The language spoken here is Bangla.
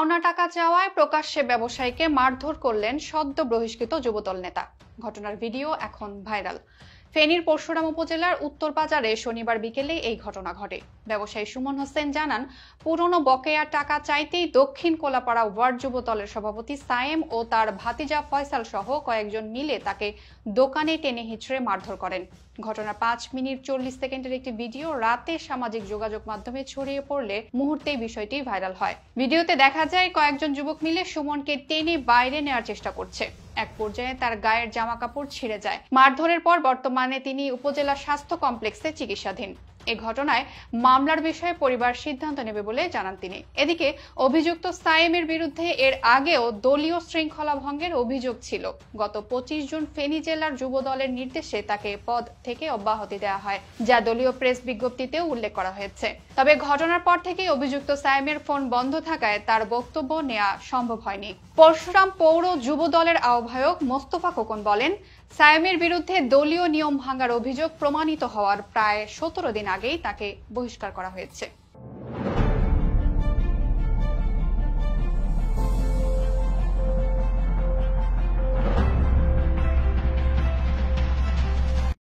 পাওনা টাকা চাওয়ায় প্রকাশ্যে ব্যবসায়ীকে মারধর করলেন সদ্য বহিষ্কৃত যুবদল নেতা। ঘটনার ভিডিও এখন ভাইরাল। ফেনীর পরশুরাম উপজেলার উত্তরবাজারে শনিবার বিকেলে এই ঘটনা ঘটে। ব্যবসায়ী সুমন হোসেন জানান, পুরনো বকেয়া টাকা চাইতেই দক্ষিণ কোলাপাড়া ওয়ার্ড যুবদলের সভাপতি সায়েম ও তার ভাতিজা ফয়সাল সহ কয়েকজন মিলে তাকে দোকানে টেনে হিঁচড়ে মারধর করেন। ঘটনার 5 মিনিট 40 সেকেন্ডের একটি ভিডিও রাতে সামাজিক যোগাযোগ মাধ্যমে ছড়িয়ে পড়লে মুহূর্তেই বিষয়টি ভাইরাল হয়। ভিডিওতে দেখা যায় কয়েকজন যুবক মিলে সুমনকে টেনে বাইরে নেওয়ার চেষ্টা করছে। এক পর্যায়ে তার গায়ের জামা কাপড় ছিঁড়ে যায়। মারধরের পর বর্তমানে তিনি উপজেলা স্বাস্থ্য কমপ্লেক্সে চিকিৎসাধীন। এ ঘটনায় মামলার বিষয়ে পরিবার সিদ্ধান্ত নেবে বলে জানান তিনি। এদিকে অভিযুক্ত সায়েমের বিরুদ্ধে এর আগেও দলীয় শৃঙ্খলা ভঙ্গের অভিযোগ ছিল। গত 25 জুন ফেনী জেলার যুব দলের নির্দেশে তাকে পদ থেকে অব্যাহতি দেওয়া হয়, যা দলীয় প্রেস বিজ্ঞপ্তিতেও উল্লেখ করা হয়েছে। তবে ঘটনার পর থেকেই অভিযুক্ত সায়েমের ফোন বন্ধ থাকায় তার বক্তব্য নেওয়া সম্ভব হয়নি। পরশুরাম পৌর যুব দলের আহ্বায়ক মোস্তফা খোকন বলেন, সায়েমের বিরুদ্ধে দলীয় নিয়ম ভাঙার অভিযোগ প্রমাণিত হওয়ার প্রায় 17 দিন আগেই তাকে বহিষ্কার করা হয়েছে।